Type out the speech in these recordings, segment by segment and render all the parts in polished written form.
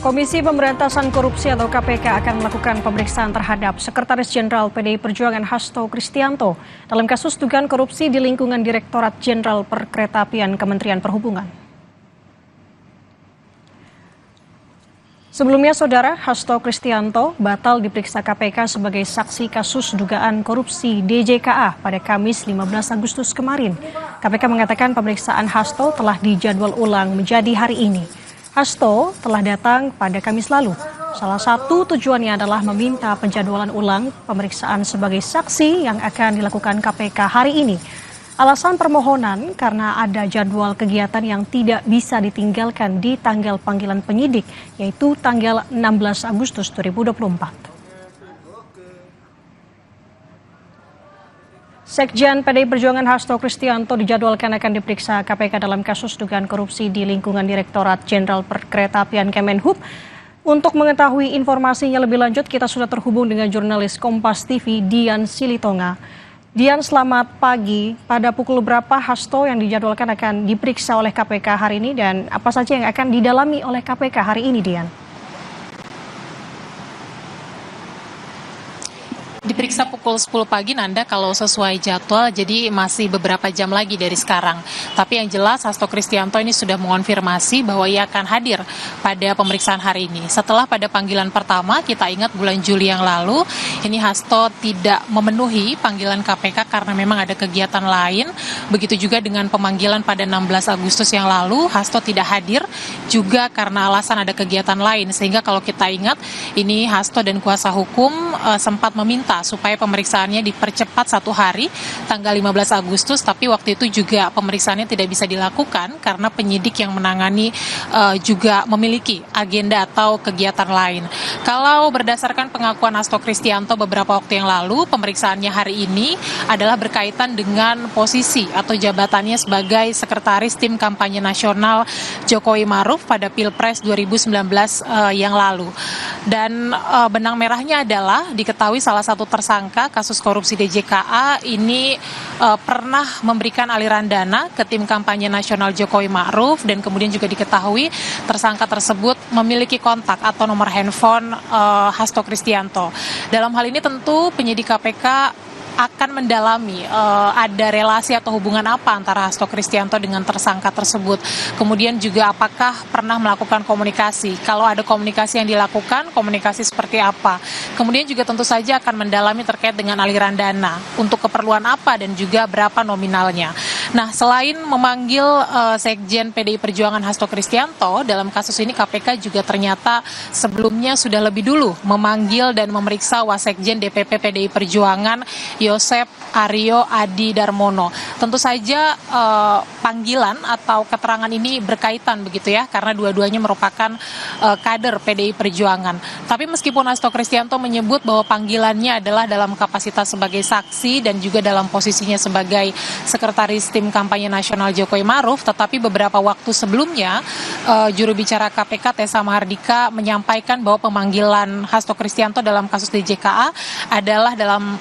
Komisi Pemberantasan Korupsi atau KPK akan melakukan pemeriksaan terhadap Sekretaris Jenderal PDI Perjuangan Hasto Kristianto dalam kasus dugaan korupsi di lingkungan Direktorat Jenderal Perkeretaapian Kementerian Perhubungan. Sebelumnya, Saudara, Hasto Kristianto batal diperiksa KPK sebagai saksi kasus dugaan korupsi DJKA pada Kamis 15 Agustus kemarin. KPK mengatakan pemeriksaan Hasto telah dijadwal ulang menjadi hari ini. Hasto telah datang pada Kamis lalu. Salah satu tujuannya adalah meminta penjadwalan ulang pemeriksaan sebagai saksi yang akan dilakukan KPK hari ini. Alasan permohonan karena ada jadwal kegiatan yang tidak bisa ditinggalkan di tanggal panggilan penyidik, yaitu tanggal 16 Agustus 2024. Sekjen PDI Perjuangan Hasto Kristianto dijadwalkan akan diperiksa KPK dalam kasus dugaan korupsi di lingkungan Direktorat Jenderal Perkeretaapian Kemenhub. Untuk mengetahui informasinya lebih lanjut, kita sudah terhubung dengan jurnalis Kompas TV Dian Silitonga. Dian, selamat pagi. Pada pukul berapa Hasto yang dijadwalkan akan diperiksa oleh KPK hari ini dan apa saja yang akan didalami oleh KPK hari ini, Dian? Diperiksa pukul 10 pagi, Nanda, kalau sesuai jadwal, jadi masih beberapa jam lagi dari sekarang. Tapi yang jelas Hasto Kristianto ini sudah mengonfirmasi bahwa ia akan hadir pada pemeriksaan hari ini. Setelah pada panggilan pertama, kita ingat bulan Juli yang lalu, ini Hasto tidak memenuhi panggilan KPK karena memang ada kegiatan lain. Begitu juga dengan pemanggilan pada 16 Agustus yang lalu, Hasto tidak hadir juga karena alasan ada kegiatan lain. Sehingga kalau kita ingat, ini Hasto dan kuasa hukum sempat meminta supaya pemeriksaannya dipercepat 1 hari, tanggal 15 Agustus, tapi waktu itu juga pemeriksaannya tidak bisa dilakukan karena penyidik yang menangani juga memiliki agenda atau kegiatan lain. Kalau berdasarkan pengakuan Hasto Kristianto beberapa waktu yang lalu, pemeriksaannya hari ini adalah berkaitan dengan posisi atau jabatannya sebagai Sekretaris Tim Kampanye Nasional Jokowi Maruf pada Pilpres 2019 yang lalu. Dan benang merahnya adalah diketahui salah satu tersangka kasus korupsi DJKA ini pernah memberikan aliran dana ke tim kampanye nasional Jokowi Ma'ruf, dan kemudian juga diketahui tersangka tersebut memiliki kontak atau nomor handphone Hasto Kristianto. Dalam hal ini tentu penyidik KPK akan mendalami ada relasi atau hubungan apa antara Hasto Kristianto dengan tersangka tersebut. Kemudian juga apakah pernah melakukan komunikasi. Kalau ada komunikasi yang dilakukan, komunikasi seperti apa. Kemudian juga tentu saja akan mendalami terkait dengan aliran dana. Untuk keperluan apa dan juga berapa nominalnya. Nah, selain memanggil Sekjen PDI Perjuangan Hasto Kristianto, dalam kasus ini KPK juga ternyata sebelumnya sudah lebih dulu memanggil dan memeriksa Wasekjen DPP PDI Perjuangan Yosep Aryo Adi Darmono. Tentu saja panggilan atau keterangan ini berkaitan begitu ya, karena dua-duanya merupakan kader PDI Perjuangan. Tapi meskipun Hasto Kristianto menyebut bahwa panggilannya adalah dalam kapasitas sebagai saksi dan juga dalam posisinya sebagai Sekretaris Tim Kampanye Nasional Jokowi Maruf, tetapi beberapa waktu sebelumnya juru bicara KPK Tessa Mahardika menyampaikan bahwa pemanggilan Hasto Kristianto dalam kasus DJKA adalah dalam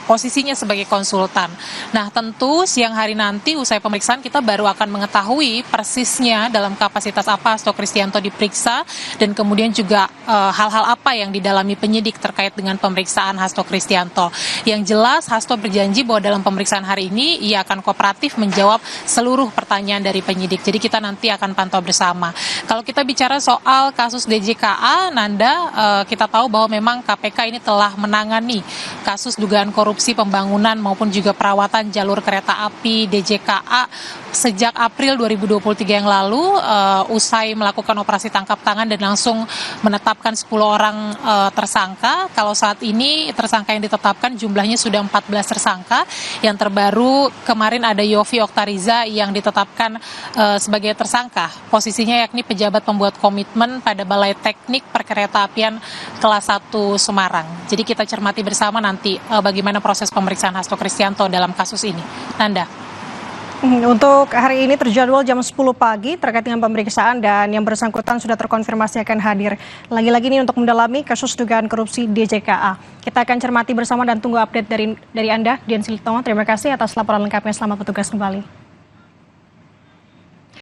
posisinya sebagai konsultan. Nah, tentu siang hari nanti usai pemeriksaan kita baru akan mengetahui persisnya dalam kapasitas apa Hasto Kristianto diperiksa dan kemudian juga hal-hal apa yang didalami penyidik terkait dengan pemeriksaan Hasto Kristianto. Yang jelas Hasto berjanji bahwa dalam pemeriksaan hari ini ia akan kooperatif menjawab seluruh pertanyaan dari penyidik. Jadi kita nanti akan pantau bersama. Kalau kita bicara soal kasus DJKA, Nanda, kita tahu bahwa memang KPK ini telah menangani kasus dugaan korupsi pembangunan maupun juga perawatan jalur kereta api DJKA sejak April 2023 yang lalu, usai melakukan operasi tangkap tangan dan langsung menetapkan 10 orang tersangka. Kalau saat ini tersangka yang ditetapkan jumlahnya sudah 14 tersangka. Yang terbaru kemarin ada Yofi Oktariza yang ditetapkan sebagai tersangka. Posisinya yakni pejabat pembuat komitmen pada Balai Teknik Perkeretaapian kelas 1 Semarang. Jadi kita cermati bersama nanti bagaimana proses pemeriksaan Hasto Kristianto dalam kasus ini. Nanda. Untuk hari ini terjadwal jam 10 pagi terkait dengan pemeriksaan dan yang bersangkutan sudah terkonfirmasi akan hadir. Lagi-lagi ini untuk mendalami kasus dugaan korupsi DJKA. Kita akan cermati bersama dan tunggu update dari Anda, Dian Silitonga. Terima kasih atas laporan lengkapnya. Selamat bertugas kembali.